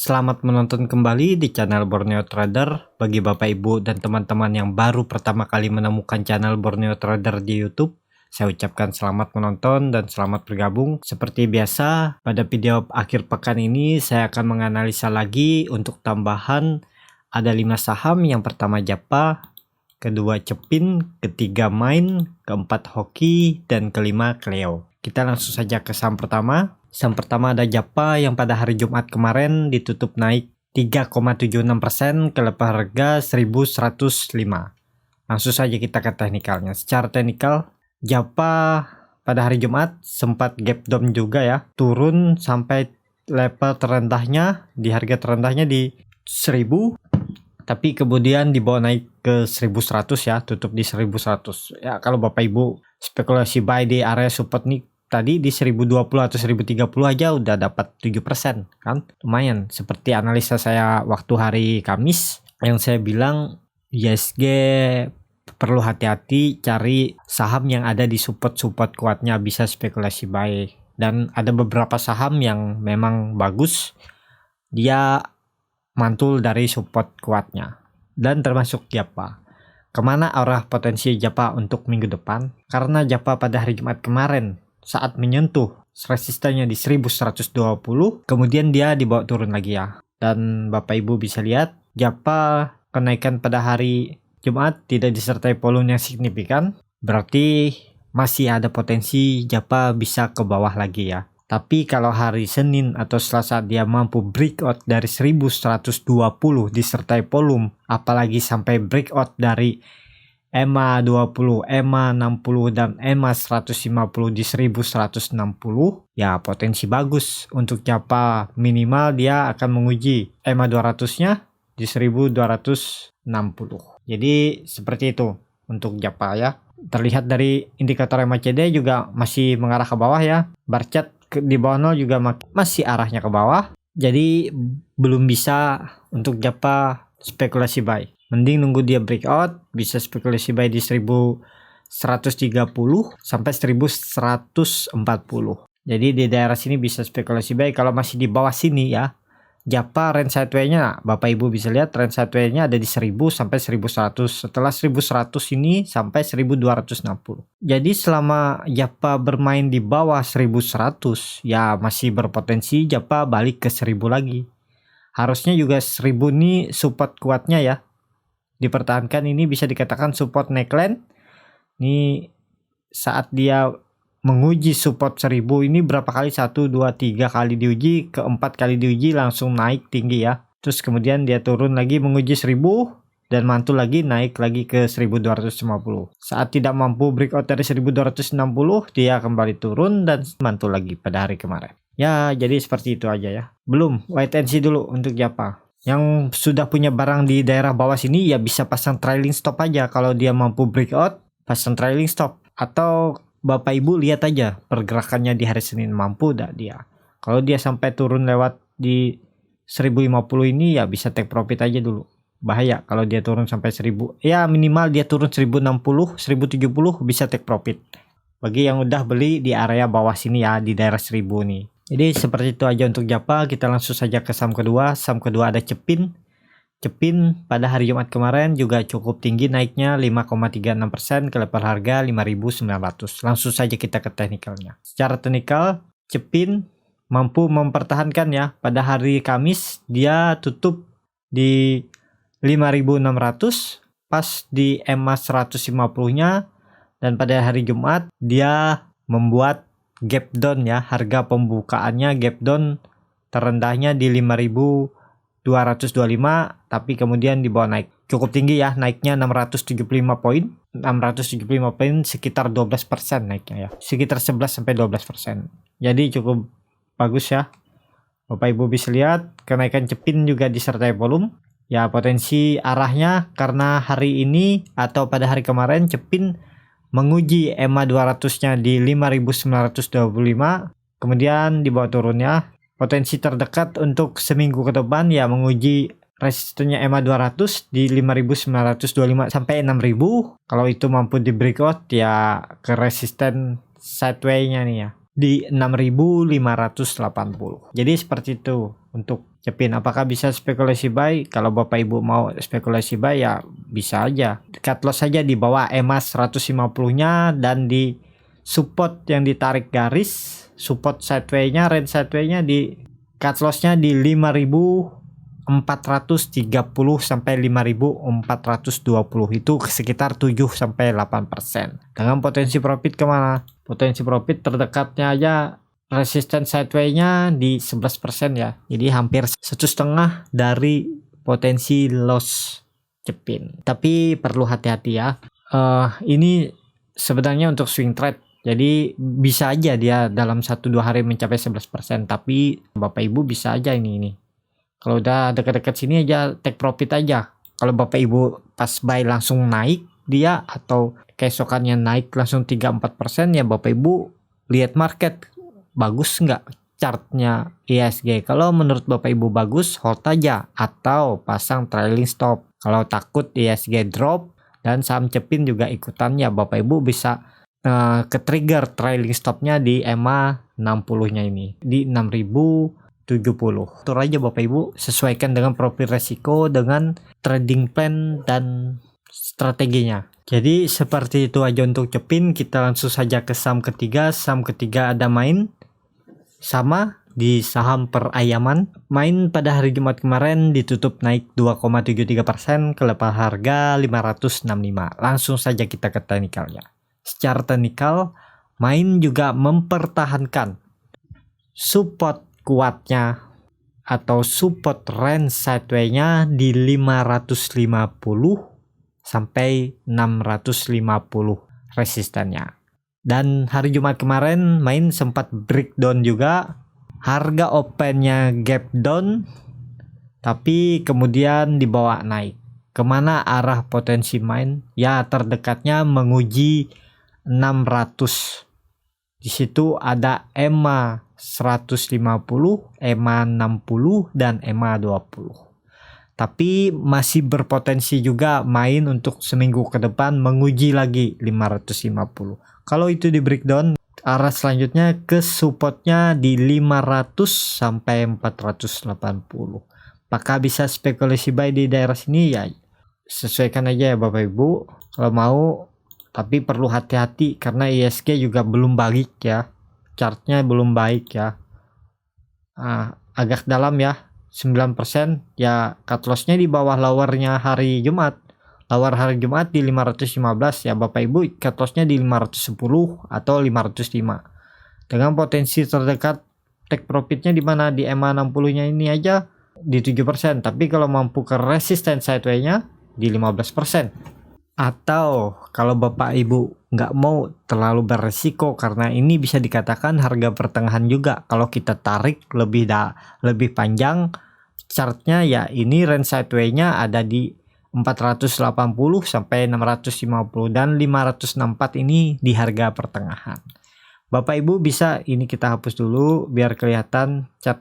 Selamat menonton kembali di channel Borneo Trader. Bagi Bapak Ibu dan teman-teman yang baru pertama kali menemukan channel Borneo Trader di YouTube, saya ucapkan selamat menonton dan selamat bergabung. Seperti biasa, pada video akhir pekan ini saya akan menganalisa lagi untuk tambahan ada 5 saham. Yang pertama Japa, kedua Cepin, ketiga Main, keempat Hoki, dan kelima Cleo. Kita langsung saja ke saham pertama. Saham pertama ada Japa yang pada hari Jumat kemarin ditutup naik 3,76% ke level harga 1105. Langsung saja kita ke teknikalnya. Secara teknikal, Japa pada hari Jumat sempat gap down juga ya, turun sampai level terendahnya di harga terendahnya di 1000, tapi kemudian dibawa naik ke 1100 ya, tutup di 1100. Ya, kalau Bapak Ibu spekulasi buy di area support nih tadi di 1020 atau 1030 aja udah dapat 7% kan, lumayan. Seperti analisa saya waktu hari Kamis yang saya bilang ISG perlu hati-hati cari saham yang ada di support kuatnya, bisa spekulasi buy. Dan ada beberapa saham yang memang bagus, dia mantul dari support kuatnya, dan termasuk Japa. Kemana arah potensi Japa untuk minggu depan? Karena Japa pada hari Jumat kemarin saat menyentuh resistannya di 1120, kemudian dia dibawa turun lagi ya. Dan Bapak Ibu bisa lihat Japa kenaikan pada hari Jumat tidak disertai volume yang signifikan, berarti masih ada potensi Japa bisa ke bawah lagi ya. Tapi kalau hari Senin atau Selasa dia mampu breakout dari 1120 disertai volume, apalagi sampai breakout dari EMA 20, EMA 60, dan EMA 150 di 1160, ya potensi bagus untuk Japa. Minimal dia akan menguji EMA 200-nya di 1260. Jadi seperti itu untuk Japa ya. Terlihat dari indikator MACD juga masih mengarah ke bawah ya. Bar chart di bawah 0 juga masih arahnya ke bawah. Jadi belum bisa untuk Japa spekulasi buy. Mending nunggu dia breakout, bisa spekulasi buy di 1130 sampai 1140. Jadi di daerah sini bisa spekulasi buy. Kalau masih di bawah sini ya, Japa range sideway-nya Bapak Ibu bisa lihat range sideway-nya ada di 1000 sampai 1100. Setelah 1100 ini sampai 1260. Jadi selama Japa bermain di bawah 1100 ya masih berpotensi Japa balik ke 1000 lagi. Harusnya juga 1000 ini support kuatnya ya, dipertahankan. Ini bisa dikatakan support neckline. Ini saat dia menguji support 1000 ini berapa kali, 1, 2, 3 kali diuji, keempat kali diuji langsung naik tinggi ya. Terus kemudian dia turun lagi menguji 1000 dan mantul lagi naik lagi ke 1250. Saat tidak mampu breakout dari 1260 dia kembali turun dan mantul lagi pada hari kemarin. Ya jadi seperti itu aja ya. Belum, wait and see dulu untuk Japa. Yang sudah punya barang di daerah bawah sini ya bisa pasang trailing stop aja. Kalau dia mampu breakout, pasang trailing stop. Atau Bapak Ibu lihat aja pergerakannya di hari Senin, mampu enggak dia. Kalau dia sampai turun lewat di 1050 ini ya bisa take profit aja dulu. Bahaya kalau dia turun sampai 1000. Ya minimal dia turun 1060, 1070 bisa take profit. Bagi yang udah beli di area bawah sini ya, di daerah 1000 nih. Jadi seperti itu aja untuk Japa. Kita langsung saja ke saham kedua. Saham kedua ada Cepin. Cepin pada hari Jumat kemarin juga cukup tinggi naiknya 5,36% ke level harga 5.900. Langsung saja kita ke teknikalnya. Secara teknikal Cepin mampu mempertahankan ya. Pada hari Kamis dia tutup di 5.600 pas di EMA 150-nya, dan pada hari Jumat dia membuat gap down ya, harga pembukaannya gap down terendahnya di 5.225, tapi kemudian dibawa naik cukup tinggi ya, naiknya 675 poin sekitar 12% naiknya ya, sekitar 11 sampai 12%. Jadi cukup bagus ya. Bapak Ibu bisa lihat kenaikan Cepin juga disertai volume ya. Potensi arahnya karena hari ini atau pada hari kemarin Cepin menguji EMA 200-nya di 5.925, kemudian dibawa turunnya. Potensi terdekat untuk seminggu ke depan ya menguji resistennya EMA 200 di 5.925 sampai 6.000. Kalau itu mampu di breakout ya ke resisten sideway-nya nih ya di 6.580. Jadi seperti itu untuk Cepin. Apakah bisa spekulasi buy? Kalau Bapak Ibu mau spekulasi buy ya bisa aja. Cut loss saja di bawah EMA 150-nya dan di support yang ditarik garis, support sideway-nya, range sideway-nya di cut loss-nya di 5.430 sampai 5.420, itu sekitar 7 sampai 8%. Dengan potensi profit kemana? Potensi profit terdekatnya aja resisten sideway-nya di 11% ya. Jadi hampir 1,5 dari potensi loss Cepin. Tapi perlu hati-hati ya. Ini sebenarnya untuk swing trade. Jadi bisa aja dia dalam 1-2 hari mencapai 11%. Tapi Bapak Ibu bisa aja ini. Kalau udah dekat-dekat sini aja take profit aja. Kalau Bapak Ibu pas buy langsung naik dia, atau keesokannya naik langsung 3-4% ya, Bapak Ibu lihat market bagus nggak chartnya IHSG. Kalau menurut Bapak Ibu bagus, hold aja atau pasang trailing stop. Kalau takut IHSG drop dan saham Cepin juga ikutan ya, Bapak Ibu bisa ke trigger trailing stopnya di EMA 60-nya ini di 6.070. Atur aja Bapak Ibu, sesuaikan dengan profil resiko dengan trading plan dan strateginya. Jadi seperti itu aja untuk Cepin. Kita langsung saja ke saham ketiga. Saham ketiga ada Main. Sama di saham perayaman. Main pada hari Jumat kemarin ditutup naik 2,73% ke level harga 565. Langsung saja kita ke teknikalnya. Secara teknikal, Main juga mempertahankan support kuatnya atau support range sideway-nya di 550 sampai 650 resistennya. Dan hari Jumat kemarin Main sempat breakdown juga, harga opennya gap down tapi kemudian dibawa naik. Kemana arah potensi Main? Ya terdekatnya menguji 600. Di situ ada EMA 150, EMA 60 dan EMA 20. Tapi masih berpotensi juga Main untuk seminggu ke depan menguji lagi 550. Kalau itu di breakdown, arah selanjutnya ke supportnya di 500 sampai 480. Apakah bisa spekulasi buy di daerah sini? Ya sesuaikan aja ya Bapak Ibu kalau mau. Tapi perlu hati-hati karena IHSG juga belum baik ya. Chartnya belum baik ya. Agak dalam ya. 9% ya, cut loss-nya di bawah lower-nya hari Jumat. Lower hari Jumat di 515 ya Bapak Ibu, cut loss-nya di 510 atau 505. Dengan potensi terdekat take profit-nya di mana? Di EMA 60-nya ini aja di 7%, tapi kalau mampu ke resisten sideway-nya di 15%. Atau kalau Bapak Ibu nggak mau terlalu beresiko, karena ini bisa dikatakan harga pertengahan juga. Kalau kita tarik lebih panjang chartnya ya, ini range sideway-nya ada di 480 sampai 650 dan 564 ini di harga pertengahan. Bapak Ibu bisa, ini kita hapus dulu biar kelihatan chart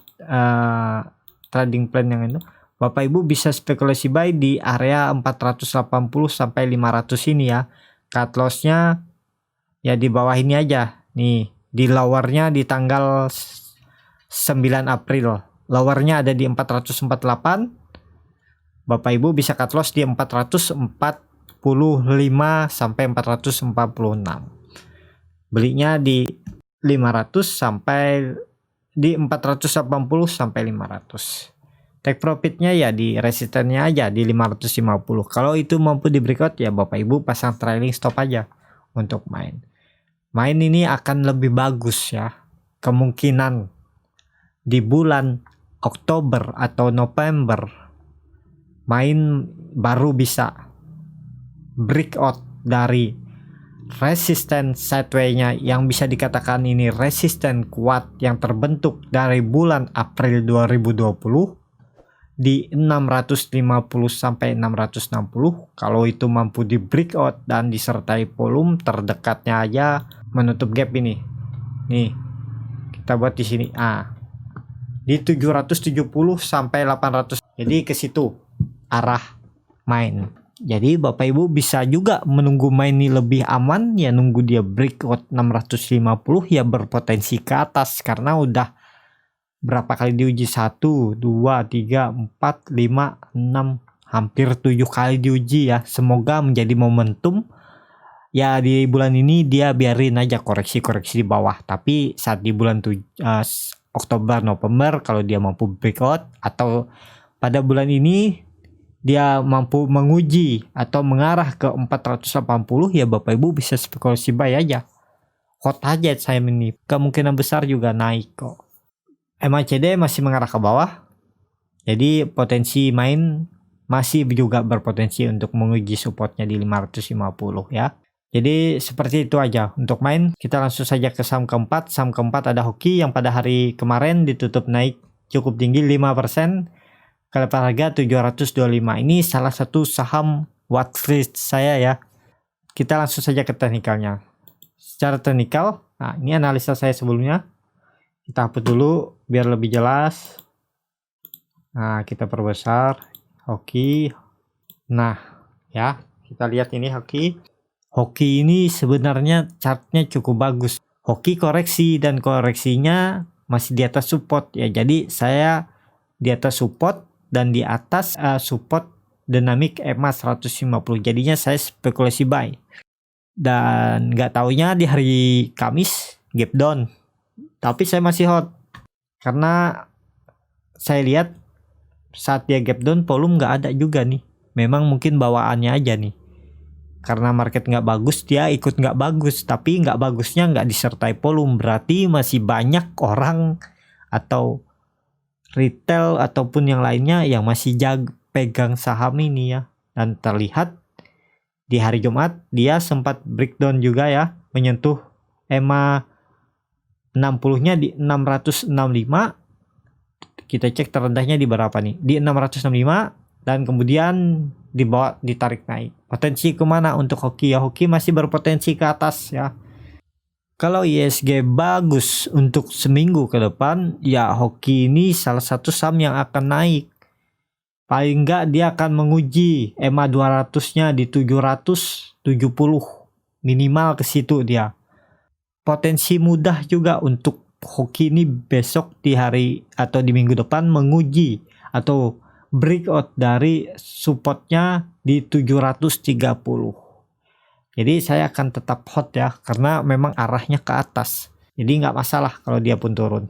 trading plan yang itu. Bapak Ibu bisa spekulasi buy di area 480 sampai 500 ini ya. Cut loss-nya ya di bawah ini aja. Nih, di lower-nya di tanggal 9 April. Lower-nya ada di 448. Bapak Ibu bisa cut loss di 445 sampai 446. Belinya di 500 sampai di 480 sampai 500. Take profitnya ya di resistennya aja di 550. Kalau itu mampu di breakout ya Bapak Ibu pasang trailing stop aja untuk Main. Main ini akan lebih bagus ya. Kemungkinan di bulan Oktober atau November Main baru bisa breakout dari resisten sideway-nya yang bisa dikatakan ini resisten kuat yang terbentuk dari bulan April 2020 di 650 sampai 660. Kalau itu mampu di breakout dan disertai volume terdekatnya aja menutup gap ini. Nih, kita buat di sini. Di 770 sampai 800. Jadi ke situ arah Main. Jadi Bapak Ibu bisa juga menunggu Main ini lebih aman ya, nunggu dia breakout 650 ya berpotensi ke atas karena udah berapa kali diuji? 1, 2, 3, 4, 5, 6, hampir 7 kali diuji ya. Semoga menjadi momentum ya, di bulan ini dia biarin aja koreksi-koreksi di bawah, tapi saat di bulan Oktober November kalau dia mampu breakout atau pada bulan ini dia mampu menguji atau mengarah ke 480, ya Bapak Ibu bisa spekulasi buy aja. Hot aja saya ini, kemungkinan besar juga naik kok. MACD masih mengarah ke bawah, jadi potensi main masih juga berpotensi untuk menguji supportnya di 550 ya. Jadi seperti itu aja untuk main. Kita langsung saja ke saham keempat. Saham keempat ada Hoki yang pada hari kemarin ditutup naik cukup tinggi 5%. Ke level harga 725. Ini salah satu saham watchlist saya ya. Kita langsung saja ke teknikalnya. Secara teknikal, nah ini analisa saya sebelumnya. Kita hapus dulu biar lebih jelas. Nah, kita perbesar Hoki. Nah, ya, kita lihat ini Hoki. Hoki ini sebenarnya chartnya cukup bagus. Hoki koreksi dan koreksinya masih di atas support ya. Jadi saya di atas support dan di atas support dinamik EMA 150. Jadinya saya spekulasi buy. Dan nggak taunya di hari Kamis gap down. Tapi saya masih hot karena saya lihat saat dia gap down volume nggak ada juga nih. Memang mungkin bawaannya aja nih. Karena market nggak bagus, dia ikut nggak bagus. Tapi nggak bagusnya nggak disertai volume. Berarti masih banyak orang atau retail ataupun yang lainnya yang masih pegang saham ini ya. Dan terlihat di hari Jumat dia sempat breakdown juga ya, menyentuh EMA 60-nya di 665. Kita cek terendahnya di berapa nih? Di 665 dan kemudian dibawa ditarik naik. Potensi kemana untuk Hoki ya? Hoki masih berpotensi ke atas ya. Kalau ISG bagus untuk seminggu ke depan, ya Hoki ini salah satu saham yang akan naik. Paling enggak dia akan menguji EMA 200-nya di 770. Minimal ke situ dia. Potensi mudah juga untuk Hoki ini besok di hari atau di minggu depan menguji atau breakout dari supportnya di 730. Jadi saya akan tetap hot ya, karena memang arahnya ke atas. Jadi nggak masalah kalau dia pun turun.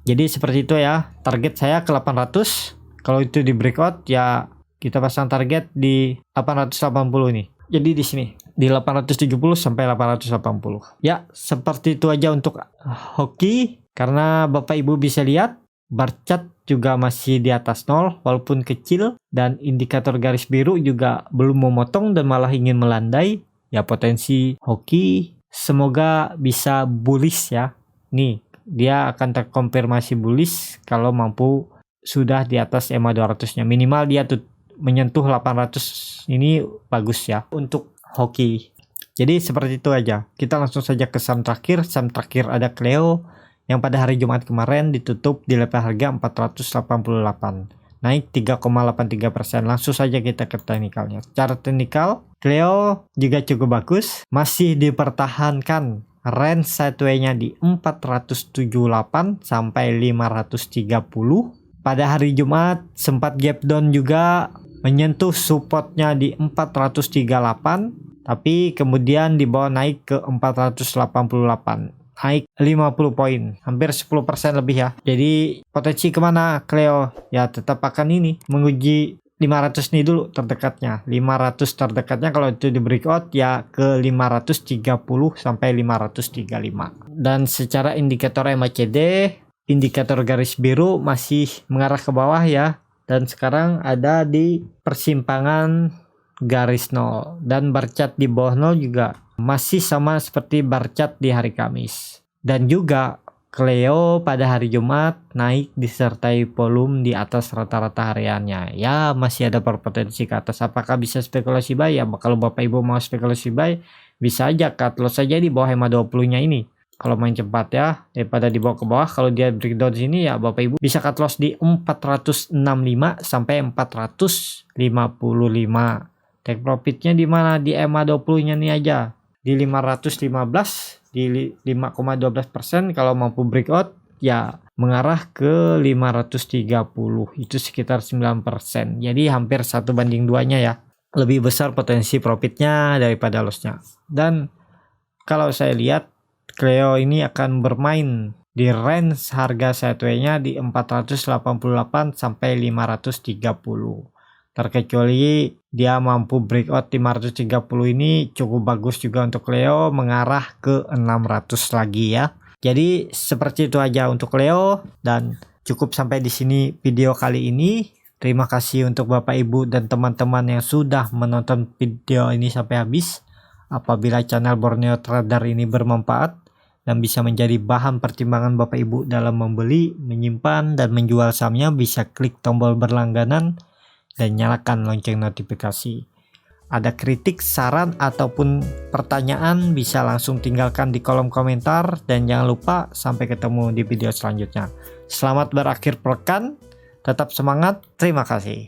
Jadi seperti itu ya, target saya ke 800. Kalau itu di breakout ya kita pasang target di 880 nih. Jadi di sini di 870 sampai 880. Ya, seperti itu aja untuk Hoki. Karena Bapak Ibu bisa lihat bar chart juga masih di atas 0 walaupun kecil, dan indikator garis biru juga belum memotong dan malah ingin melandai. Ya, potensi Hoki semoga bisa bullish ya. Nih, dia akan terkonfirmasi bullish kalau mampu sudah di atas EMA 200-nya. Minimal dia tuh menyentuh 800, ini bagus ya untuk Hoki. Jadi seperti itu aja. Kita langsung saja ke saham terakhir. Saham terakhir ada Cleo yang pada hari Jumat kemarin ditutup di level harga 488. Naik 3,83%. Langsung saja kita ke teknikalnya. Secara teknikal, Cleo juga cukup bagus. Masih dipertahankan range sideway-nya di 478 sampai 530. Pada hari Jumat sempat gap down juga, menyentuh supportnya di 438, tapi kemudian dibawa naik ke 488, naik 50 poin, hampir 10% lebih ya. Jadi potensi kemana Cleo? Ya tetap akan ini, menguji 500 nih dulu terdekatnya. 500 terdekatnya kalau itu di breakout ya ke 530 sampai 535. Dan secara indikator MACD, indikator garis biru masih mengarah ke bawah ya, dan sekarang ada di persimpangan garis 0, dan bar chart di bawah 0 juga masih sama seperti bar chart di hari Kamis. Dan juga Cleo pada hari Jumat naik disertai volume di atas rata-rata hariannya. Ya masih ada berpotensi ke atas. Apakah bisa spekulasi buy? Ya kalau Bapak Ibu mau spekulasi buy bisa aja cut loss saja di bawah EMA 20-nya ini. Kalau main cepat ya, daripada dibawa ke bawah. Kalau dia breakdown sini ya Bapak Ibu bisa cut loss di 465 sampai 455. Take profitnya di mana? Di EMA 20-nya nih aja. Di 515, di 5,12%. Kalau mampu breakout ya mengarah ke 530, itu sekitar 9%. Jadi hampir 1/2-nya ya. Lebih besar potensi profitnya daripada lossnya. Dan kalau saya lihat Cleo ini akan bermain di range harga sideways-nya di 488 sampai 530. Terkecuali dia mampu breakout 530 ini cukup bagus juga untuk Cleo mengarah ke 600 lagi ya. Jadi seperti itu aja untuk Cleo, dan cukup sampai di sini video kali ini. Terima kasih untuk Bapak Ibu dan teman-teman yang sudah menonton video ini sampai habis. Apabila channel Borneo Trader ini bermanfaat dan bisa menjadi bahan pertimbangan Bapak Ibu dalam membeli, menyimpan, dan menjual sahamnya, bisa klik tombol berlangganan dan nyalakan lonceng notifikasi. Ada kritik, saran, ataupun pertanyaan bisa langsung tinggalkan di kolom komentar. Dan jangan lupa sampai ketemu di video selanjutnya. Selamat berakhir pekan, tetap semangat, terima kasih.